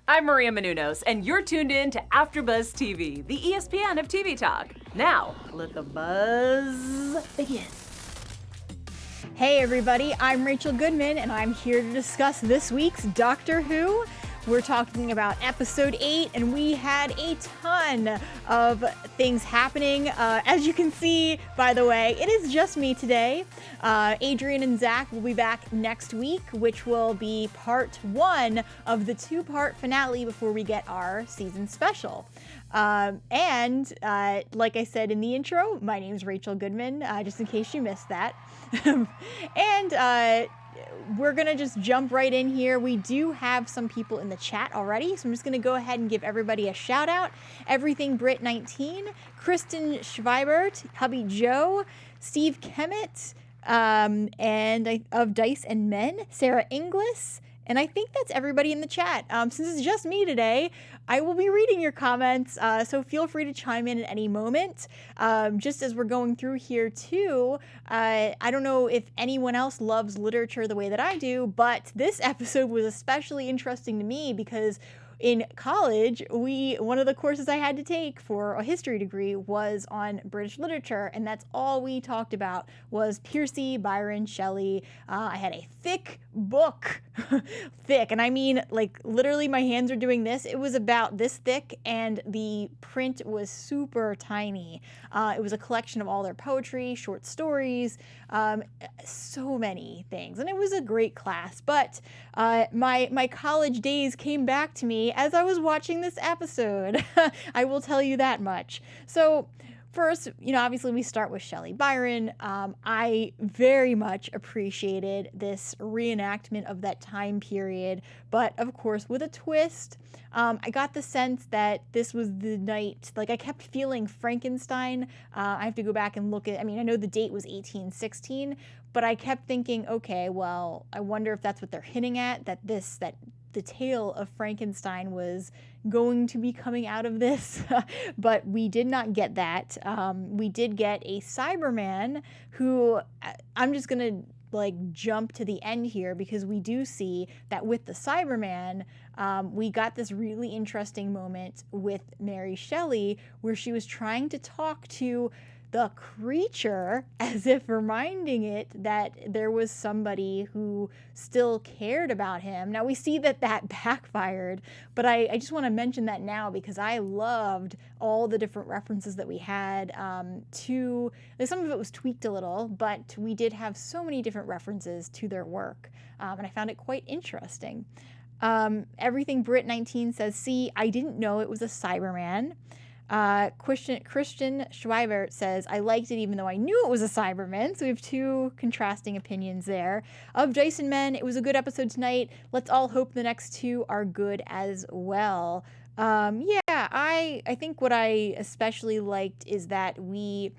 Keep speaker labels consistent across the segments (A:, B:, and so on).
A: I'm Maria Menounos, and you're tuned in to AfterBuzz TV, the ESPN of TV talk. Now, let the buzz begin.
B: Hey everybody, I'm Rachel Goodman, and I'm here to discuss this week's Doctor Who. We're talking about episode 8, and we had a ton of things happening. As you can see, by the way, it is just me today. Adrian and Zach will be back next week, which will be part 1 of the 2-part finale before we get our season special. Like I said in the intro, my name's Rachel Goodman, just in case you missed that. We're going to just jump right in here. We do have some people in the chat already, so I'm just going to go ahead and give everybody a shout out. Everything Brit 19, Kristen Schweibert, Hubby Joe, Steve Kemet, of Dice and Men, Sarah Inglis, and I think that's everybody in the chat. Since it's just me today, I will be reading your comments, so feel free to chime in at any moment. Just as we're going through here too, I don't know if anyone else loves literature the way that I do, but this episode was especially interesting to me because in college, one of the courses I had to take for a history degree was on British literature, and that's all we talked about was Percy, Byron, Shelley. I had a thick book, thick, and I mean like literally my hands are doing this. It was about this thick, and the print was super tiny. It was a collection of all their poetry, short stories, so many things, and it was a great class. But my college days came back to me as I was watching this episode. I will tell you that much. So first, obviously we start with Shelley Byron. I very much appreciated this reenactment of that time period, but of course with a twist. I got the sense that this was the night, like I kept feeling Frankenstein. I have to go back and look at, I know the date was 1816, but I kept thinking, okay, well, I wonder if that's what they're hinting at, that the tale of Frankenstein was going to be coming out of this, but we did not get that. We did get a Cyberman who, I'm just gonna jump to the end here because we do see that with the Cyberman, we got this really interesting moment with Mary Shelley where she was trying to talk to the creature as if reminding it that there was somebody who still cared about him. Now we see that backfired, but I just want to mention that now because I loved all the different references that we had to, some of it was tweaked a little, but we did have so many different references to their work, and I found it quite interesting. Everything Brit 19 says, see, I didn't know it was a Cyberman. Christian Schweibert says, I liked it even though I knew it was a Cyberman. So we have two contrasting opinions there. Of Dice and Men, it was a good episode tonight. Let's all hope the next 2 are good as well. I think what I especially liked is that we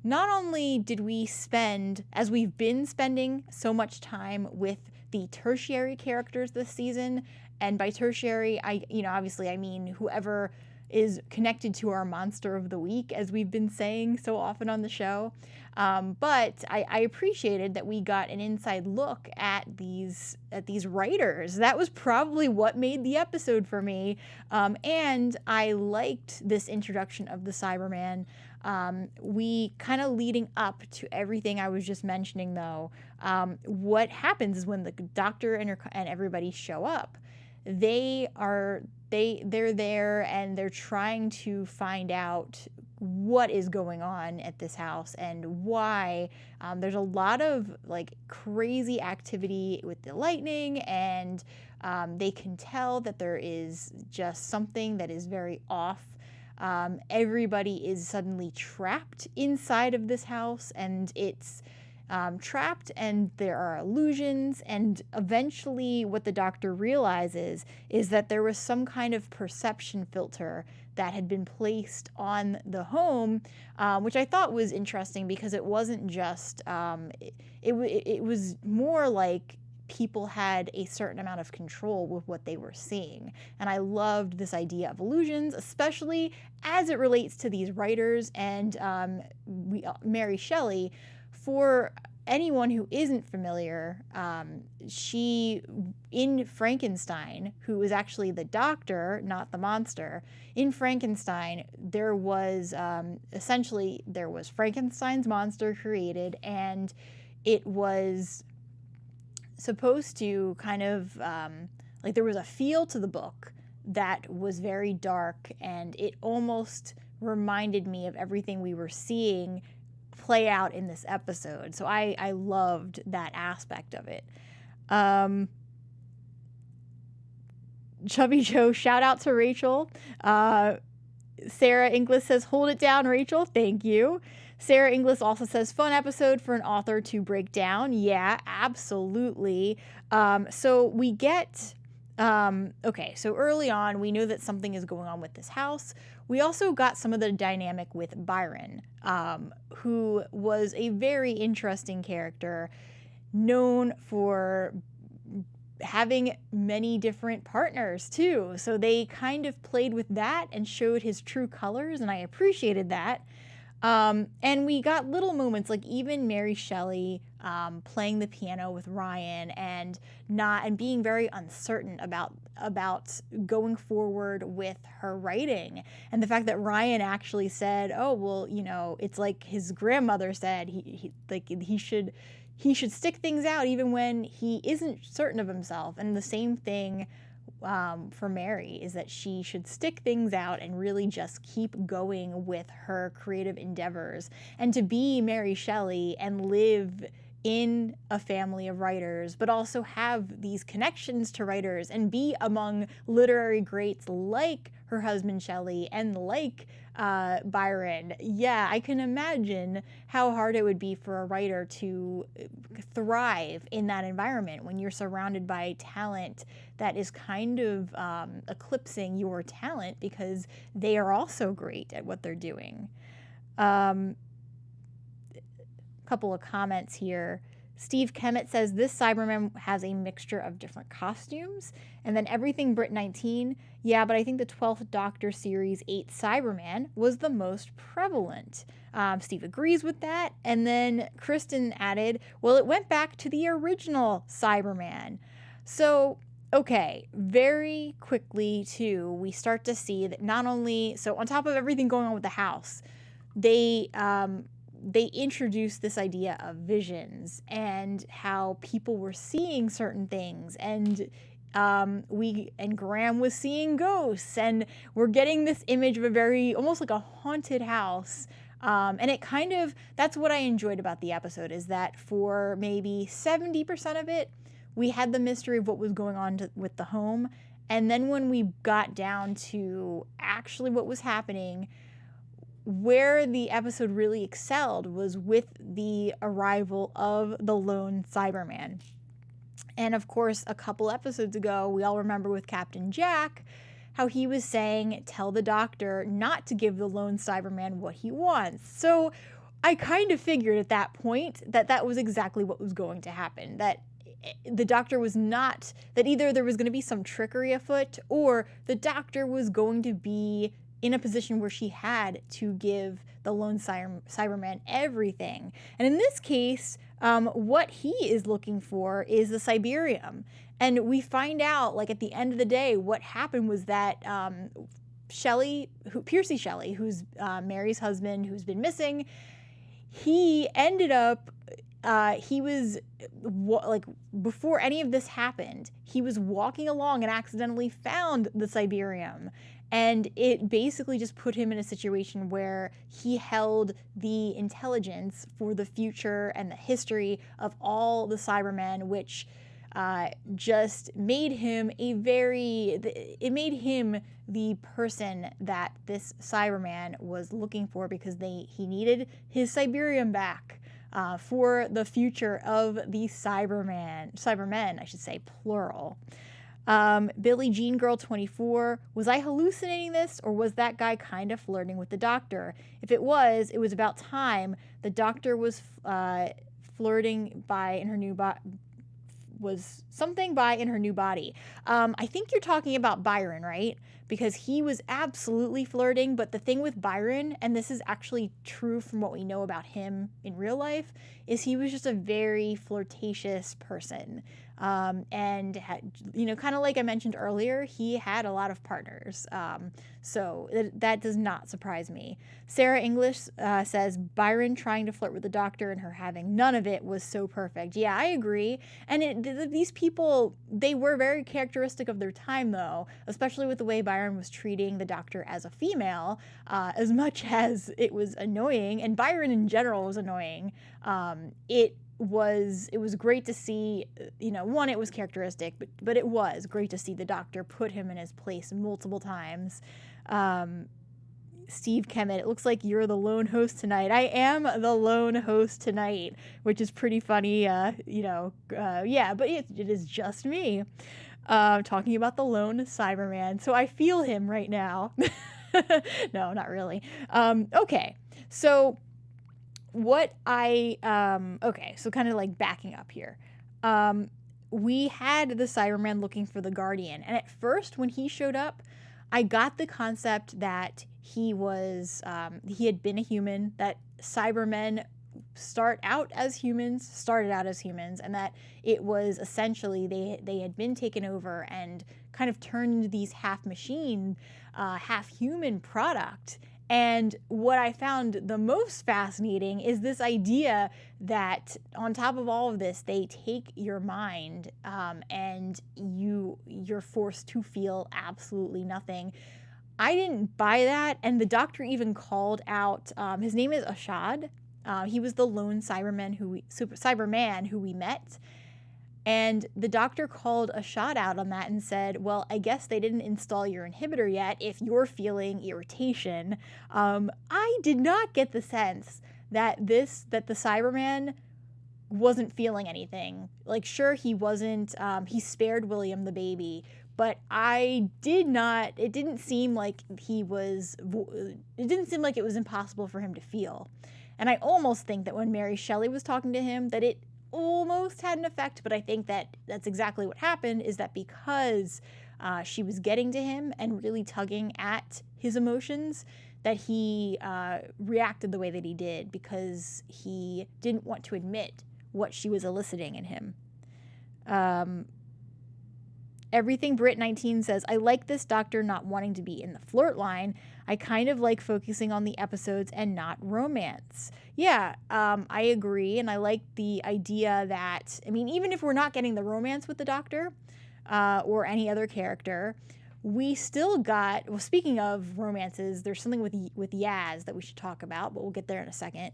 B: not only did we spend, as we've been spending so much time with the tertiary characters this season, and by tertiary, obviously I mean whoever is connected to our monster of the week, as we've been saying so often on the show. But I appreciated that we got an inside look at these writers. That was probably what made the episode for me. And I liked this introduction of the Cyberman. We kind of leading up to everything I was just mentioning though. What happens is when the doctor and everybody show up, they're there and they're trying to find out what is going on at this house and why. There's a lot of crazy activity with the lightning, and they can tell that there is just something that is very off. Everybody is suddenly trapped inside of this house, and it's trapped, and there are illusions, and eventually what the doctor realizes is that there was some kind of perception filter that had been placed on the home, which I thought was interesting because it wasn't just, it was more like people had a certain amount of control with what they were seeing. And I loved this idea of illusions, especially as it relates to these writers and Mary Shelley. For anyone who isn't familiar, she, in Frankenstein, who was actually the doctor, not the monster, in Frankenstein, there was essentially, there was Frankenstein's monster created, and it was supposed to kind of, like, there was a feel to the book that was very dark, and it almost reminded me of everything we were seeing play out in this episode. So I loved that aspect of it. Chubby Joe, shout out to Rachel. Sarah Inglis says, hold it down, Rachel. Thank you. Sarah Inglis also says, fun episode for an author to break down. Yeah, absolutely. So we get, okay, so early on, we know that something is going on with this house. We also got some of the dynamic with Byron, who was a very interesting character, known for having many different partners too. So they kind of played with that and showed his true colors, and I appreciated that. And we got little moments, like even Mary Shelley playing the piano with Ryan and being very uncertain about going forward with her writing, and the fact that Ryan actually said, oh, well, you know, it's like his grandmother said, he should stick things out even when he isn't certain of himself. And the same thing for Mary is that she should stick things out and really just keep going with her creative endeavors, and to be Mary Shelley and live in a family of writers, but also have these connections to writers and be among literary greats like her husband Shelley and like Byron. Yeah, I can imagine how hard it would be for a writer to thrive in that environment when you're surrounded by talent that is kind of eclipsing your talent because they are also great at what they're doing. Couple of comments here. Steve Kemet says, this Cyberman has a mixture of different costumes. And then Everything Brit 19, yeah, but I think the 12th Doctor Series 8 Cyberman was the most prevalent. Steve agrees with that. And then Kristen added, well, it went back to the original Cyberman. So, okay, very quickly, too, we start to see that not only, so on top of everything going on with the house, they introduced this idea of visions and how people were seeing certain things, and Graham was seeing ghosts, and we're getting this image of a very, almost like a haunted house. And it kind of, that's what I enjoyed about the episode, is that for maybe 70% of it, we had the mystery of what was going on with the home. And then when we got down to actually what was happening, where the episode really excelled was with the arrival of the lone Cyberman. And of course, a couple episodes ago, we all remember with Captain Jack, how he was saying, tell the Doctor not to give the lone Cyberman what he wants. So I kind of figured at that point that that was exactly what was going to happen, that the Doctor was not, that either there was going to be some trickery afoot, or the Doctor was going to be in a position where she had to give the lone Cyberman everything. And in this case, what he is looking for is the Cyberium. And we find out, like, at the end of the day, what happened was that Percy Shelley, who's Mary's husband, who's been missing, he ended up, he was, like, before any of this happened, he was walking along and accidentally found the Cyberium. And it basically just put him in a situation where he held the intelligence for the future and the history of all the Cybermen, which just made him it made him the person that this Cyberman was looking for, because he needed his Cyberium back for the future of the Cybermen, I should say, plural. Billie Jean Girl 24, was I hallucinating this, or was that guy kind of flirting with the Doctor? If it was about time. The Doctor was flirting was something by in her new body. I think you're talking about Byron, right? Because he was absolutely flirting, but the thing with Byron, and this is actually true from what we know about him in real life, is he was just a very flirtatious person. And had, kind of like I mentioned earlier, he had a lot of partners. So that does not surprise me. Sarah English says Byron trying to flirt with the doctor and her having none of it was so perfect. Yeah, I agree. And these people, they were very characteristic of their time, though, especially with the way Byron was treating the doctor as a female, as much as it was annoying. And Byron in general was annoying. It was great to see, one, it was characteristic, but it was great to see the doctor put him in his place multiple times. Steve Kemet, it looks like you're the lone host tonight. I am the lone host tonight, which is pretty funny. Yeah, but it is just me talking about the lone Cyberman. So I feel him right now. No, not really. Okay, so so kind of like backing up here. We had the Cyberman looking for the Guardian, and at first when he showed up, I got the concept that he had been a human, that Cybermen started out as humans, and that it was essentially they had been taken over and kind of turned into these half machine, half human product. And what I found the most fascinating is this idea that on top of all of this, they take your mind and you're forced to feel absolutely nothing. I didn't buy that, and the doctor even called out, his name is Ashad. He was the lone Cyberman who we met. And the doctor called Ashad out on that and said, well, I guess they didn't install your inhibitor yet if you're feeling irritation. I did not get the sense that the Cyberman wasn't feeling anything. Like, sure, he wasn't, he spared William the baby, but it didn't seem like it was impossible for him to feel. And I almost think that when Mary Shelley was talking to him, that it almost had an effect, but I think that's exactly what happened, is that because she was getting to him and really tugging at his emotions, that he reacted the way that he did, because he didn't want to admit what she was eliciting in him. Everything Brit 19 says, I like this doctor not wanting to be in the flirt line. I kind of like focusing on the episodes and not romance. Yeah, I agree. And I like the idea that, even if we're not getting the romance with the doctor or any other character, we still got, well, speaking of romances, there's something with Yaz that we should talk about, but we'll get there in a second.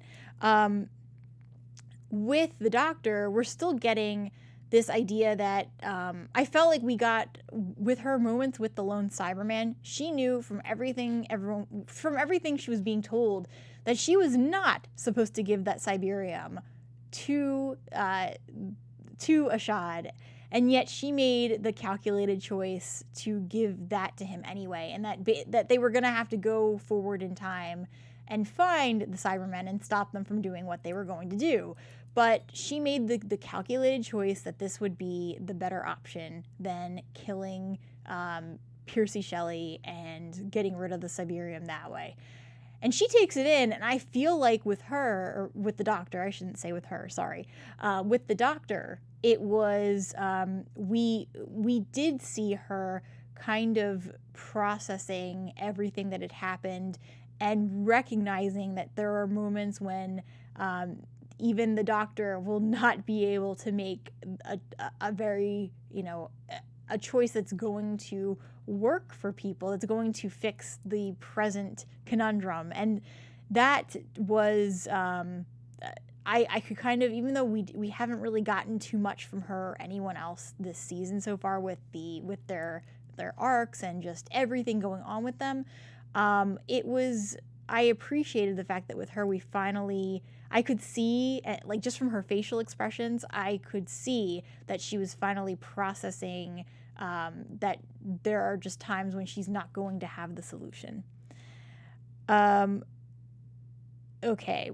B: With the doctor, we're still getting this idea that I felt like we got with her moments with the lone Cyberman. She knew from everything she was being told that she was not supposed to give that Cyberium to Ashad, and yet she made the calculated choice to give that to him anyway, and that they were going to have to go forward in time and find the Cybermen and stop them from doing what they were going to do. But she made the calculated choice that this would be the better option than killing Percy Shelley and getting rid of the Cyberium that way. And she takes it in, and I feel like with her, or with the doctor, I shouldn't say with her, sorry. With the doctor, it was, we did see her kind of processing everything that had happened and recognizing that there are moments when even the doctor will not be able to make a very, a choice that's going to work for people. It's going to fix the present conundrum. And that was, I could kind of, even though we haven't really gotten too much from her or anyone else this season so far with their arcs and just everything going on with them, I appreciated the fact that with her, I could see, like, just from her facial expressions, I could see that she was finally processing that there are just times when she's not going to have the solution. Okay.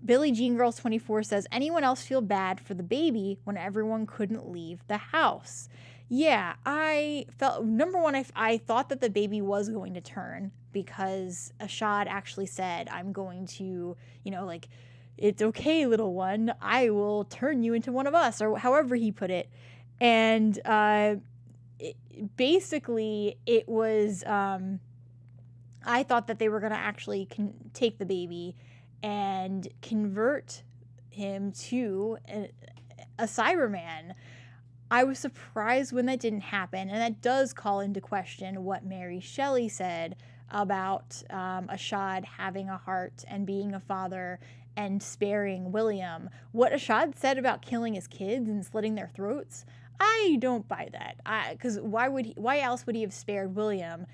B: Billie Jean Girls 24 says, anyone else feel bad for the baby when everyone couldn't leave the house? Yeah, I felt, number one, I thought that the baby was going to turn because Ashad actually said, I'm going to, like, it's okay, little one, I will turn you into one of us, or however he put it. And basically, it was, I thought that they were going to actually take the baby and convert him to a Cyberman. I was surprised when that didn't happen, and that does call into question what Mary Shelley said about Ashad having a heart and being a father and sparing William. What Ashad said about killing his kids and slitting their throats, I don't buy that. Because why else would he have spared William?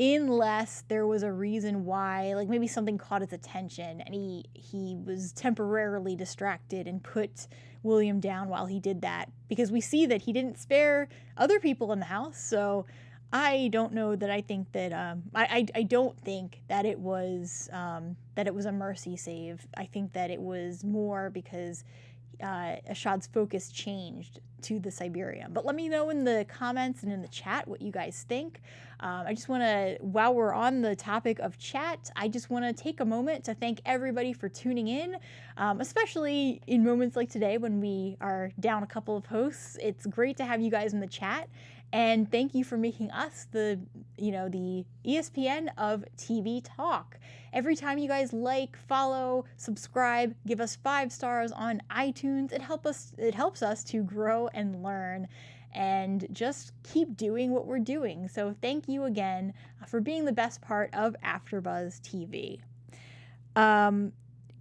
B: Unless there was a reason why, like maybe something caught his attention and he was temporarily distracted and put William down while he did that. Because we see that he didn't spare other people in the house. So I don't know that I think that I don't think that it was a mercy save. I think that it was more because Ashad's focus changed to the Cyberium. But let me know in the comments and in the chat what you guys think. I just want to, while we're on the topic of chat, I just want to take a moment to thank everybody for tuning in, especially in moments like today when we are down a couple of hosts. It's great to have you guys in the chat. And thank you for making us the ESPN of TV talk. Every time you guys like, follow, subscribe, give us 5 stars on iTunes, it helps us to grow and learn and just keep doing what we're doing. So thank you again for being the best part of AfterBuzz TV.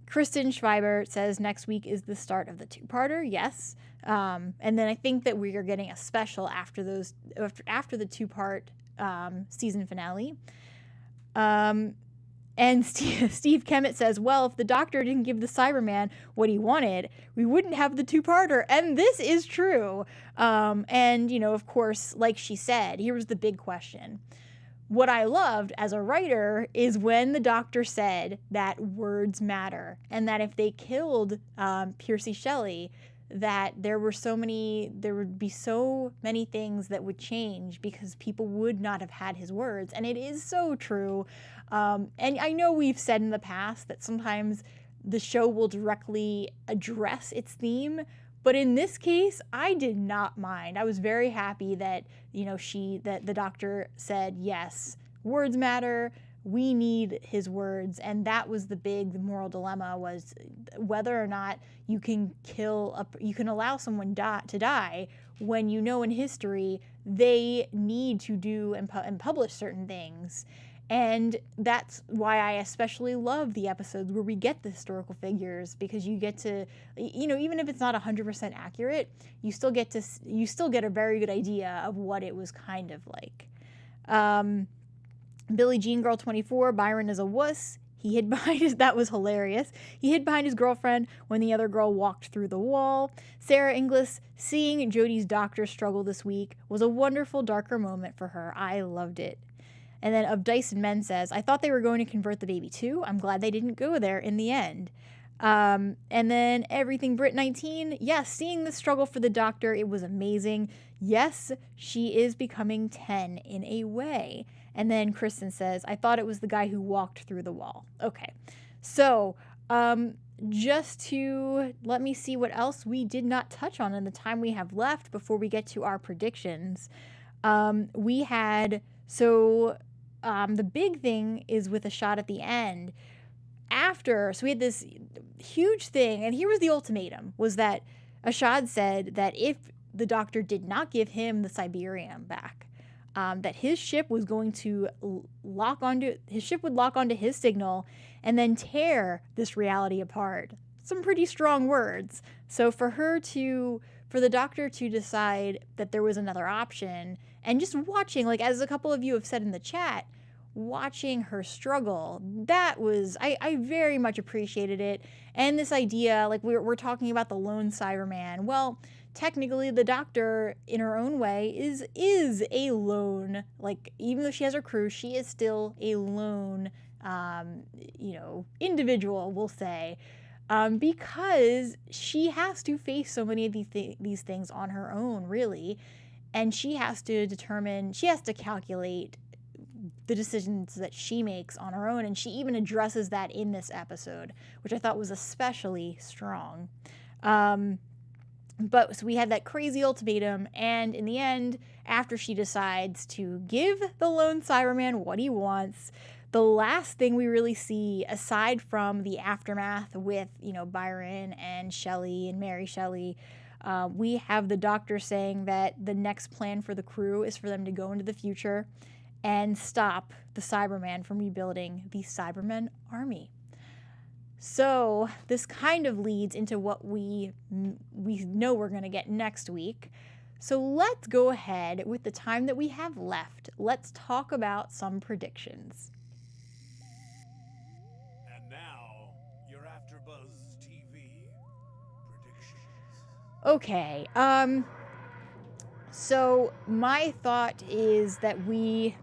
B: Kristen Schreiber says next week is the start of the 2-parter. Yes. And then I think that we are getting a special after the 2-part season finale. And Steve Kemet says, well, if the Doctor didn't give the Cyberman what he wanted, we wouldn't have the 2-parter. And this is true. And, of course, like she said, here was the big question. What I loved as a writer is when the Doctor said that words matter and that if they killed Percy Shelley, that there would be so many things that would change because people would not have had his words. And it is so true. And I know we've said in the past that sometimes the show will directly address its theme, but in this case, I did not mind. I was very happy that, that the Doctor said, yes, words matter. We need his words. And that was the moral dilemma, was whether or not you can allow someone to die when in history they need to do and publish certain things. And that's why I especially love the episodes where we get the historical figures, because you get to, even if it's not 100% accurate, you still get a very good idea of what it was kind of like. Billie Jean Girl 24, Byron is a wuss. He hid behind that was hilarious. He hid behind his girlfriend when the other girl walked through the wall. Sarah Inglis, seeing Jodie's doctor struggle this week was a wonderful, darker moment for her. I loved it. And then Of Dyson Men says, I thought they were going to convert the baby too. I'm glad they didn't go there in the end. And then Everything Brit 19. Yes, seeing the struggle for the Doctor, it was amazing. Yes, she is becoming 10 in a way. And then Kristen says, I thought it was the guy who walked through the wall. Okay, so just to let me see what else we did not touch on in the time we have left before we get to our predictions. We had, the big thing is with a shot at the end. So we had this huge thing, and here was the ultimatum, was that Ashad said that if the Doctor did not give him the Cyberium back, that his ship was going to lock onto his signal and then tear this reality apart. Some pretty strong words. So for the Doctor to decide that there was another option, and just watching, like as a couple of you have said in the chat, watching her struggle, that was, I very much appreciated it. And this idea, like we're talking about the lone Cyberman. Well, technically the Doctor in her own way is a lone, like even though she has her crew, she is still a lone individual, we'll say. because she has to face so many of these things on her own, really. And she has to calculate the decisions that she makes on her own. And she even addresses that in this episode, which I thought was especially strong. But so we had that crazy ultimatum, and in the end, after she decides to give the lone Cyberman what he wants, the last thing we really see, aside from the aftermath with, Byron and Shelley and Mary Shelley, we have the Doctor saying that the next plan for the crew is for them to go into the future and stop the Cyberman from rebuilding the Cybermen army. So this kind of leads into what we know we're going to get next week. So let's go ahead with the time that we have left. Let's talk about some predictions.
C: And now, your AfterBuzz TV predictions.
B: Okay, so my thought is that they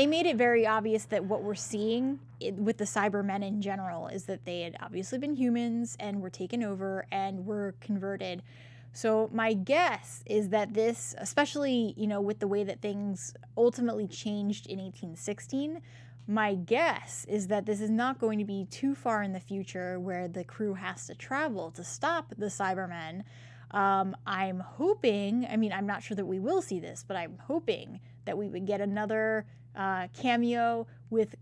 B: made it very obvious that what we're seeing with the Cybermen in general is that they had obviously been humans and were taken over and were converted. So my guess is that this, especially, with the way that things ultimately changed in 1816, my guess is that this is not going to be too far in the future where the crew has to travel to stop the Cybermen. I'm hoping, I'm not sure that we will see this, but I'm hoping that we would get another cameo with,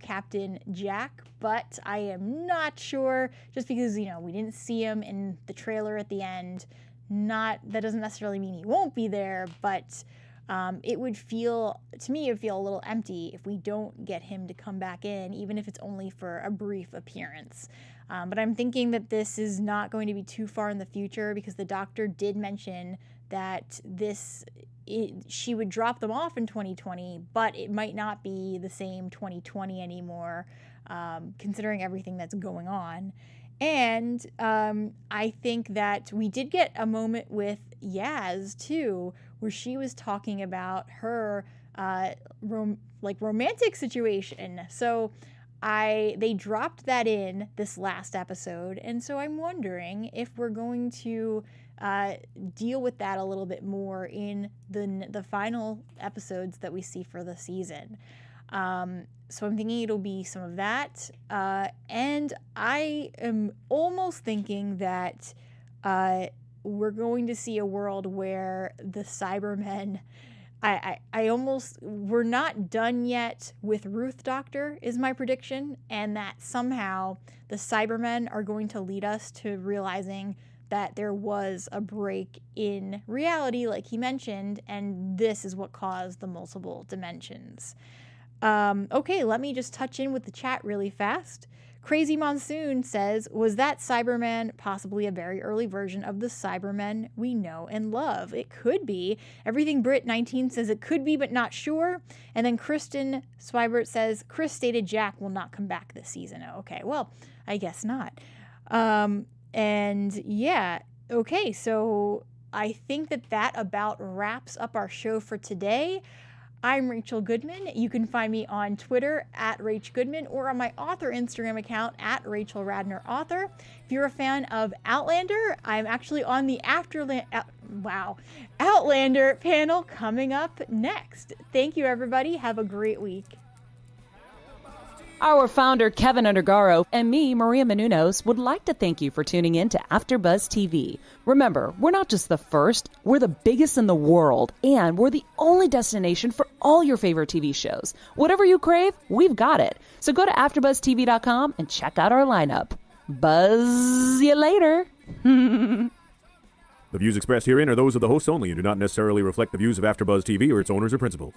B: Captain Jack, but I am not sure, just because, we didn't see him in the trailer at the end. That doesn't necessarily mean he won't be there, but it would feel a little empty if we don't get him to come back in, even if it's only for a brief appearance. But I'm thinking that this is not going to be too far in the future, because the Doctor did mention that she would drop them off in 2020, but it might not be the same 2020 anymore, considering everything that's going on. And I think that we did get a moment with Yaz, too, where she was talking about her romantic situation. So they dropped that in this last episode, and so I'm wondering if we're going to deal with that a little bit more in the final episodes that we see for the season. So I'm thinking it'll be some of that, and I am almost thinking that we're going to see a world where the Cybermen, we're not done yet with Ruth Doctor, is my prediction, and that somehow the Cybermen are going to lead us to realizing that there was a break in reality, like he mentioned, and this is what caused the multiple dimensions. Okay, let me just touch in with the chat really fast. Crazy Monsoon says, was that Cyberman possibly a very early version of the Cybermen we know and love? It could be. Everything Brit 19 says it could be, but not sure. And then Kristen Swibert says, Chris stated Jack will not come back this season. Okay, well, I guess not. And yeah, okay, so I think that about wraps up our show for today. I'm Rachel Goodman. You can find me on Twitter at Rach Goodman, or on my author Instagram account at Rachel Radner Author. If you're a fan of Outlander, I'm actually on the Outlander panel coming up next. Thank you, everybody. Have a great week.
A: Our founder, Keven Undergaro, and me, Maria Menounos, would like to thank you for tuning in to AfterBuzz TV. Remember, we're not just the first, we're the biggest in the world, and we're the only destination for all your favorite TV shows. Whatever you crave, we've got it. So go to AfterBuzzTV.com and check out our lineup. Buzz you later.
D: The views expressed herein are those of the hosts only and do not necessarily reflect the views of AfterBuzz TV or its owners or principals.